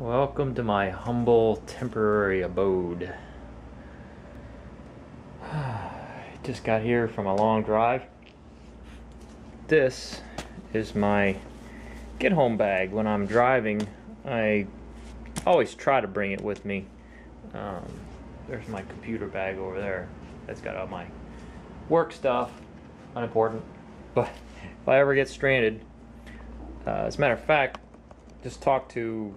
Welcome to my humble temporary abode. Just got here from a long drive. This is my get home bag. When I'm driving, I always try to bring it with me. There's my computer bag over there. That's got all my work stuff, unimportant. But if I ever get stranded, as a matter of fact, just talked to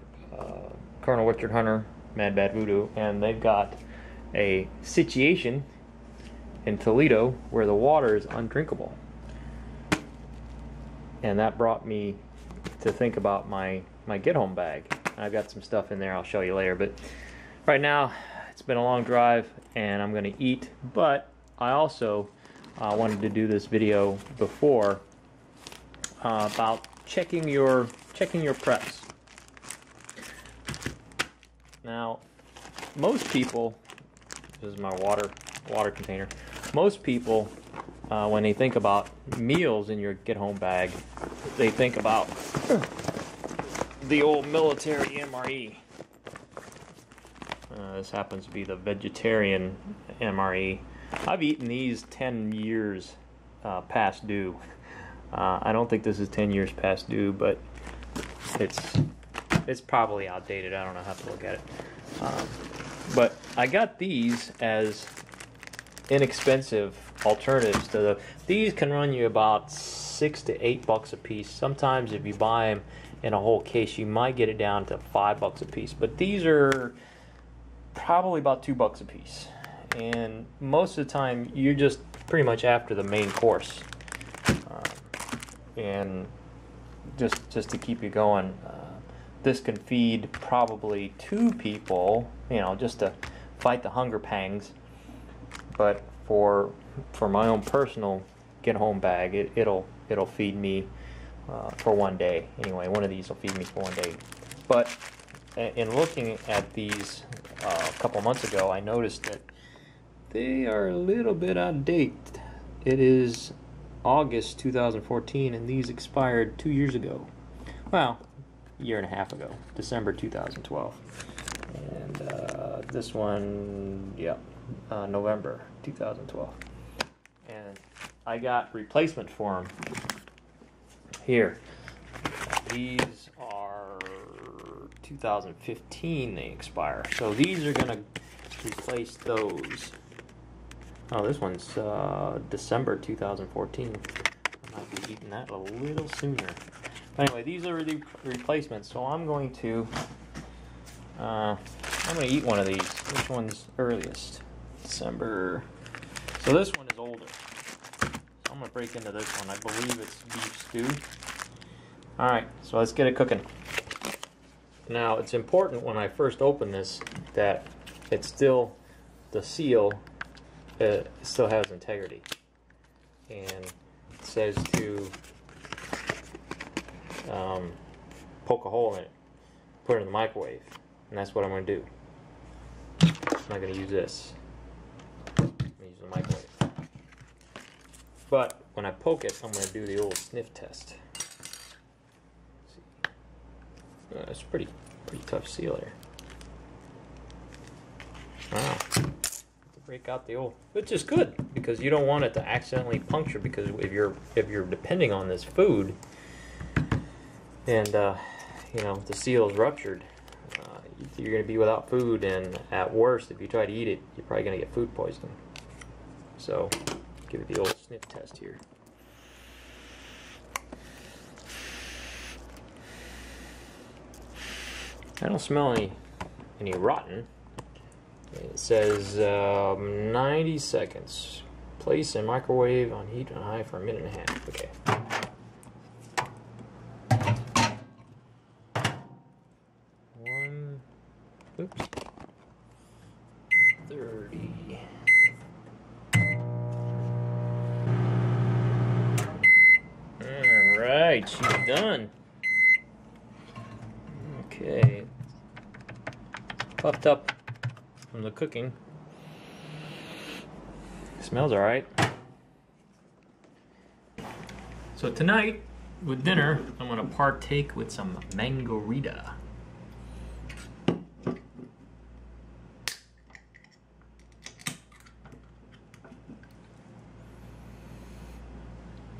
Colonel Richard Hunter, Mad Bad Voodoo, and they've got a situation in Toledo where the water is undrinkable. And that brought me to think about my get home bag. I've got some stuff in there I'll show you later, but right now it's been a long drive and I'm gonna eat, but I also wanted to do this video before about checking your preps. Now, most people, this is my water container. Most people, when they think about meals in your get-home bag, they think about the old military MRE. This happens to be the vegetarian MRE. I've eaten these 10 years past due. I don't think this is 10 years past due, but it's probably outdated. I don't know how to look at it. But I got these as inexpensive alternatives to these can run you about $6 to $8 a piece. Sometimes if you buy them in a whole case, you might get it down to $5 a piece. But these are probably about $2 a piece. And most of the time, you're just pretty much after the main course. And just to keep you going. This can feed probably 2 people, you know, just to fight the hunger pangs. But for my own personal get-home bag, it'll feed me for one day. Anyway, one of these will feed me for one day. But in looking at these a couple months ago, I noticed that they are a little bit out of date. It is August 2014, and these expired 2 years ago. Well, year and a half ago, December 2012, and this one, November 2012, and I got replacement for them here. These are 2015, they expire, so these are gonna replace those. Oh, this one's December 2014. I might be eating that a little sooner. Anyway, these are the replacements, so I'm going to eat one of these. Which one's earliest? December. So this one is older. So I'm gonna break into this one. I believe it's beef stew. All right, so let's get it cooking. Now, it's important when I first open this that it's still, the seal still has integrity, and it says to poke a hole in it, put it in the microwave, and that's what I'm going to do. I'm not going to use this. I'm going to use the microwave. But when I poke it, I'm going to do the old sniff test. It's pretty tough seal there. Wow. Break out the old, which is good because you don't want it to accidentally puncture, because if you're depending on this food, and you know, the seal is ruptured, you're going to be without food, and at worst, if you try to eat it, you're probably going to get food poisoning. So give it the old sniff test here. I don't smell any rotten. It says 90 seconds. Place in microwave on heat and high for a minute and a half. Okay. Oops. 30. Alright, she's done. Okay. Puffed up from the cooking. Smells alright. So tonight, with dinner, I'm going to partake with some mangarita.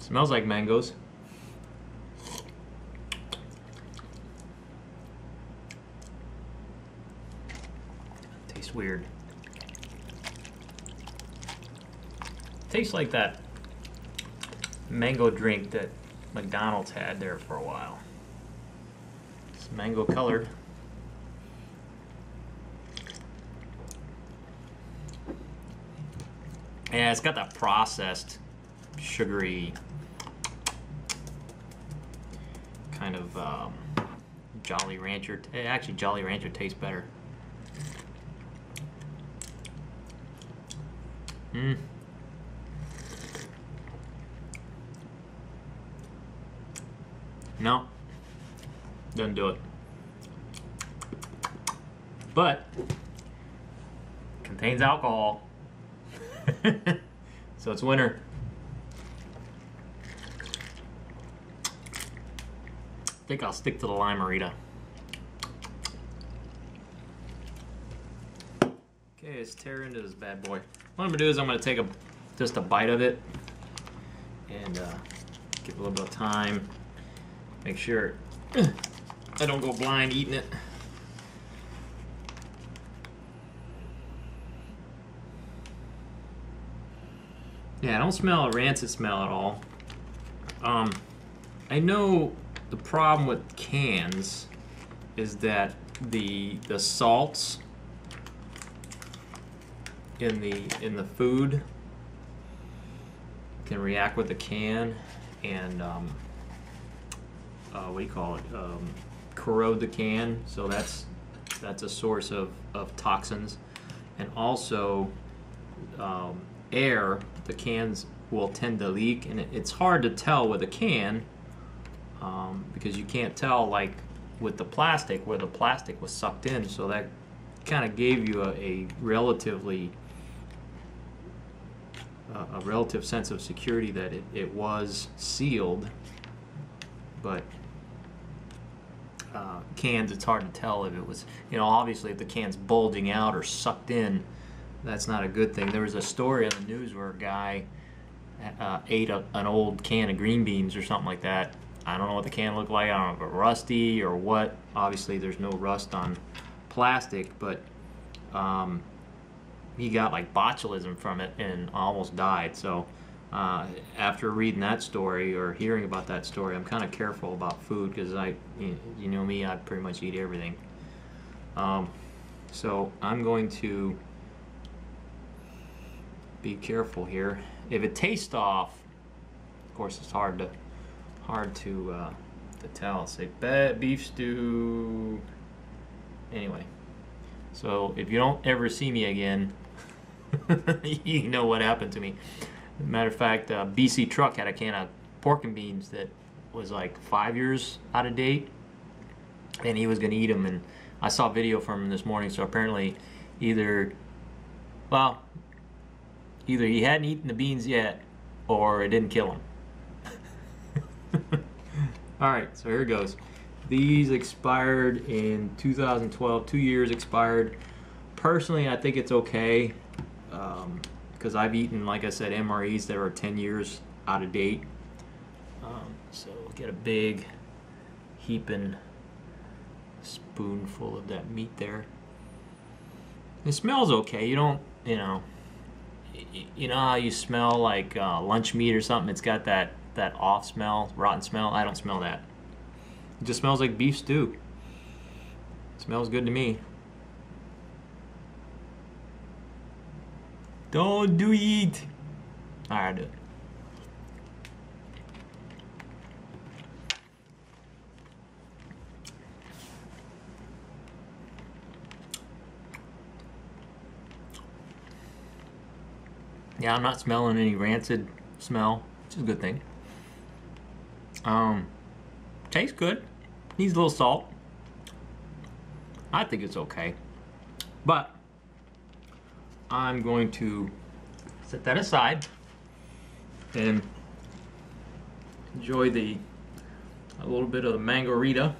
Smells like mangoes. Tastes weird. Tastes like that mango drink that McDonald's had there for a while. It's mango colored. Yeah, it's got that processed, sugary kind of Jolly Rancher. Actually, Jolly Rancher tastes better. No, doesn't do it. But contains alcohol. So it's winter. I think I'll stick to the Lime-A-Rita. Okay, let's tear into this bad boy. What I'm gonna do is I'm gonna take just a bite of it and give it a little bit of time. Make sure I don't go blind eating it. Yeah, I don't smell a rancid smell at all. I know the problem with cans is that the salts in the food can react with the can and what do you call it? Corrode the can. So that's a source of toxins, and also air. The cans will tend to leak, and it's hard to tell with a can because you can't tell, like with the plastic, where the plastic was sucked in. So that kind of gave you a relative sense of security that it was sealed. But cans, it's hard to tell if it was, obviously if the can's bulging out or sucked in, that's not a good thing. There was a story on the news where a guy ate an old can of green beans or something like that. I don't know what the can looked like. I don't know if it was rusty or what. Obviously there's no rust on plastic, but he got like botulism from it and almost died. So after reading that story or hearing about that story, I'm kind of careful about food because you know me, I pretty much eat everything. So I'm going to be careful here. If it tastes off, of course it's hard to tell. Say beef stew. Anyway, so if you don't ever see me again, you know what happened to me. Matter of fact, BC Truck had a can of pork and beans that was like 5 years out of date, and he was gonna eat them, and I saw a video from him this morning. So apparently either he hadn't eaten the beans yet or it didn't kill him. Alright, so here it goes. These expired in 2012, 2 years expired. Personally, I think it's okay because I've eaten, like I said, MREs that are 10 years out of date. So get a big heaping spoonful of that meat there. It smells okay. You don't, you know how you smell like lunch meat or something? It's got that off smell, rotten smell. I don't smell that. It just smells like beef stew. It smells good to me. Don't do it. Alright, do it. Yeah, I'm not smelling any rancid smell, which is a good thing. Tastes good. Needs a little salt. I think it's okay. But I'm going to set that aside and enjoy a little bit of the Mango-Rita.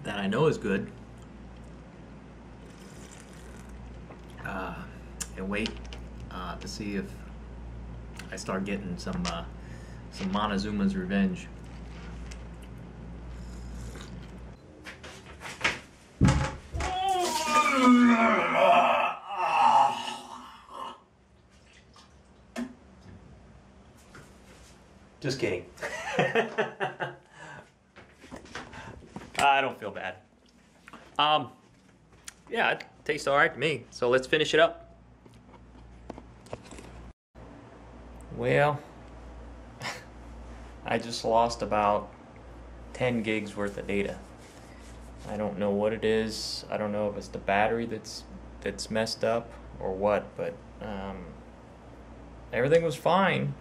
That I know is good. And wait out to see if I start getting some Montezuma's Revenge. Just kidding. I don't feel bad. Yeah, it tastes all right to me. So let's finish it up. Well, I just lost about 10 gigs worth of data. I don't know what it is. I don't know if it's the battery that's messed up or what, but everything was fine.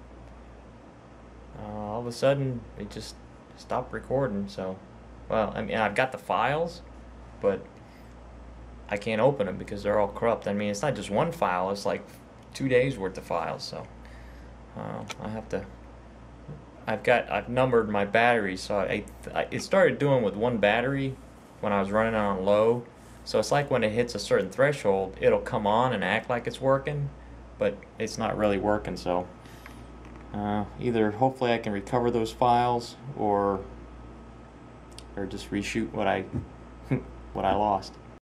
All of a sudden, it just stopped recording. So, well, I mean, I've got the files, but I can't open them because they're all corrupt. I mean, it's not just one file, it's like 2 days worth of files. So I have to, I've numbered my batteries. So it started doing with one battery when I was running on low. So it's like when it hits a certain threshold, it'll come on and act like it's working, but it's not really working. So either hopefully I can recover those files or just reshoot what I what I lost.